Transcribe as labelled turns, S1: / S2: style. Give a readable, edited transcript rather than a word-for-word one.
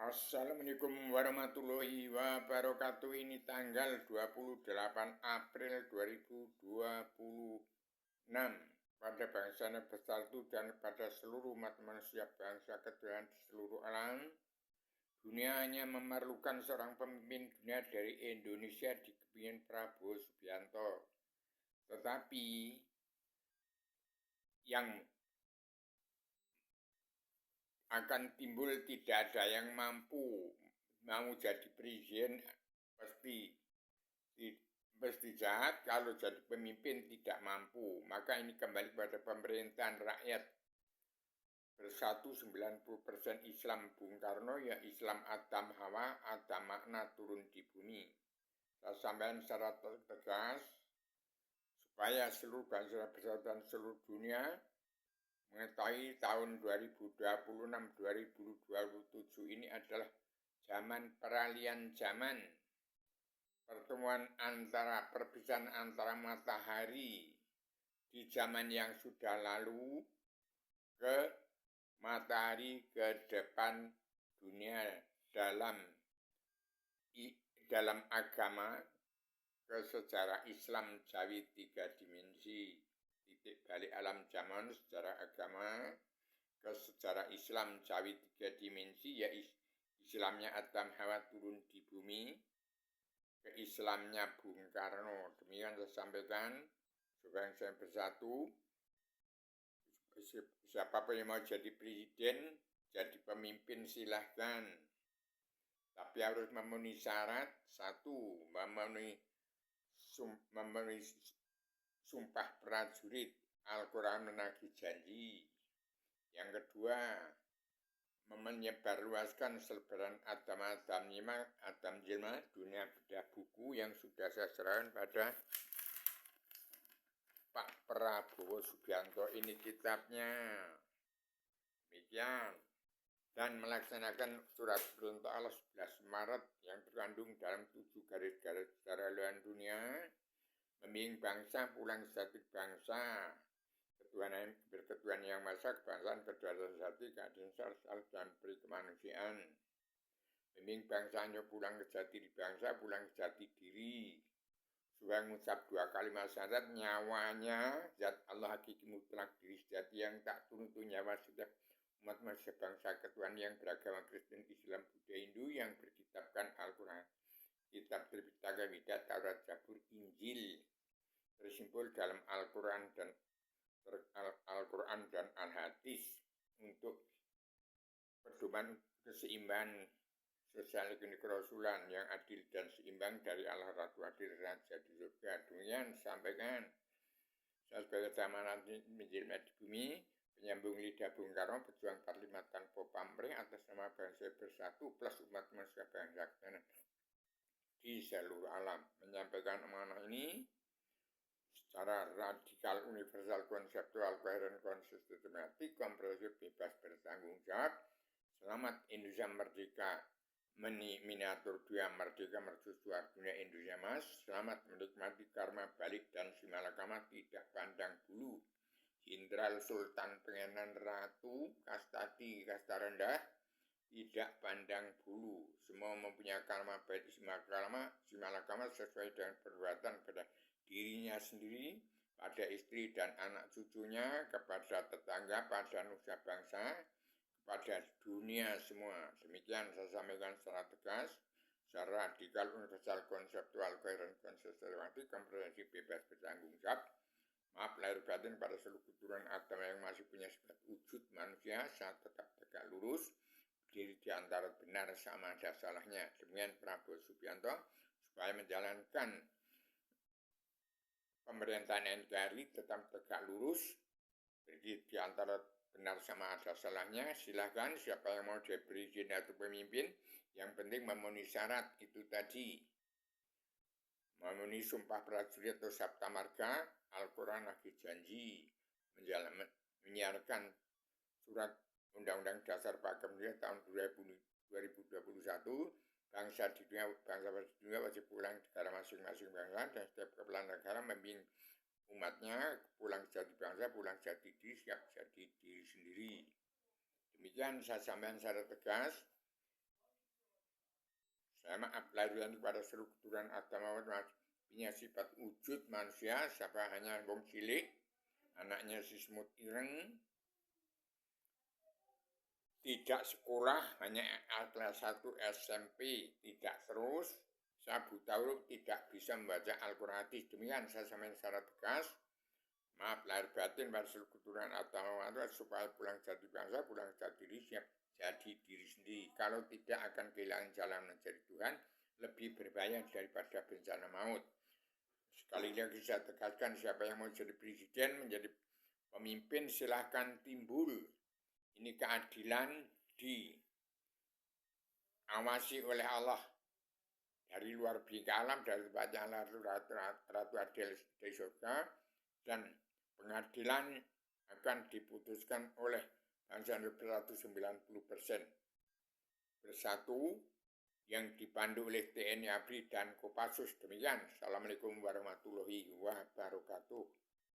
S1: Assalamualaikum warahmatullahi wabarakatuh. Ini tanggal 28 April 2026. Pada bangsanya bersatu dan pada seluruh umat manusia bangsa ketuhanan di seluruh alam. Dunia hanya memerlukan seorang pemimpin dunia dari Indonesia di kepemimpinan Prabowo Subianto. Tetapi yang akan timbul tidak ada yang mampu mau jadi presiden, pasti jahat kalau jadi pemimpin tidak mampu. Maka ini kembali pada pemerintahan rakyat bersatu 90% Islam Bung Karno, ya Islam Adam Hawa, ada makna turun di bumi. Saya sampaikan secara tegas supaya seluruh bangsa bersatu dan seluruh dunia mengetahui tahun 2026-2027 ini adalah zaman peralihan zaman. Perpisahan antara matahari di zaman yang sudah lalu ke matahari ke depan dunia dalam agama ke sejarah Islam Jawi 3 dimensi. Titik balik alam zaman secara agama ke sejarah Islam Jawi 3 dimensi, ya Islamnya Adam Hawa turun di bumi, ke Islamnya Bung Karno. Demikian saya sampaikan, supaya saya bersatu. Siapapun yang mau jadi presiden, jadi pemimpin silahkan. Tapi harus memenuhi syarat. Satu, memenuhi sumpah prajurit, Al-Quran menagih janji. Yang kedua, menyebarluaskan selebaran Adam Jilma, dunia bedah buku yang sudah saya serahkan pada Pak Prabowo Subianto. Ini kitabnya. Demikian. Dan melaksanakan surat perintah Allah 11 Maret yang terkandung dalam 7 garis-garis secara luar dunia. Membimbing bangsa pulang sejati bangsa. Berketuhanan yang maha kebangsaan, kedaulatan sejati, keadilan sosial dan berkemanusiaan. Membimbing bangsanya pulang ke jati di bangsa, pulang ke jati diri. Supaya mengucap 2 kalimat syahadat, nyawanya zat Allah hakiki mutlak diri sejati yang tak turun-turun nyawa sudah umat manusia bangsa ketuhanan yang beragama Kristen, Islam, Buddha, Hindu yang berkitabkan Al-Quran, kitab Tripitaka, Weda, Taurat, Zabur, Injil, tersimpul dalam Al-Quran dan Al-Hadis untuk pedoman keseimbangan sosial ekonomi kerasulan yang adil dan seimbang dari Allah Ratu Adil Raja di surga. Demikian sampaikan saya sebagai zaman menjelma di bumi, penyambung lidah Bung Karno, pejuang 45 tanpa pamrih atas nama bangsa bersatu plus umat manusia bangsa di seluruh alam. Menyampaikan amanah ini secara radikal, universal, konseptual, koheren, konsistematik, komprehensif, bebas bertanggung jawab. Selamat Indonesia Merdeka, miniatur 2 Merdeka Mercusuar Dunia Indonesia Mas. Selamat menikmati karma balik dan simalakama tidak pandang bulu. Jenderal Sultan Pengenan Ratu Kastati Kasta Rendah tidak pandang bulu. Semua mempunyai karma baik simalakama sesuai dengan perbuatan pada dirinya sendiri, pada istri dan anak cucunya, kepada tetangga, pada nusa bangsa, kepada dunia semua. Demikian saya sampaikan secara tegas, secara radikal, universal, konseptual, koheren, konsistematik, komprehensif, bebas bertanggung jawab. Maaf lahir batin pada seluruh keturunan Adam yang masih punya sifat wujud manusia, saya tetap tegak lurus, berdiri di antara benar sama ada salahnya. Demikian Prabowo Subianto, supaya menjalankan pemerintahan NKRI tetap tegak lurus, berdiri di antara benar sama ada salahnya. Silahkan siapa yang mau jadi presiden atau pemimpin, yang penting memenuhi syarat itu tadi. Memenuhi sumpah prajurit atau sabta marga, Al-Quran lagi janji, menyiarkan surat Undang-Undang Dasar Pakem tahun 2021, bangsa di dunia wajib pulang negara masing-masing bangsa, dan setiap kepala negara membimbing umatnya pulang jadi bangsa, pulang jadi diri, siap jadi diri sendiri. Demikian saya sampaikan secara tegas. Saya maaf lahir kepada seluruh keturunan Adam punya sifat wujud manusia, siapa hanya wong cilik, anaknya si semut ireng, tidak sekolah, hanya kelas 1 SMP, tidak terus, saya buta huruf, tidak bisa membaca Al-Quran hadis. Demikian saya sampaikan secara tegas. Maaf lahir batin pada seluruh keturunan Adam supaya pulang jadi bangsa, pulang jadi diri, siap jadi diri sendiri. Kalau tidak akan kehilangan jalan mencari Tuhan, lebih berbahaya daripada bencana maut. Sekali lagi saya tegaskan, siapa yang mau jadi presiden, menjadi pemimpin, silahkan timbul. Ini keadilan diawasi oleh Allah. Dari luar bilik alam, dari tempatnya Ratu Adil di surga, dan pengadilan akan diputuskan oleh bangsa 190% bersatu yang dipandu oleh TNI ABRI dan Kopassus. Demikian. Assalamualaikum warahmatullahi wabarakatuh.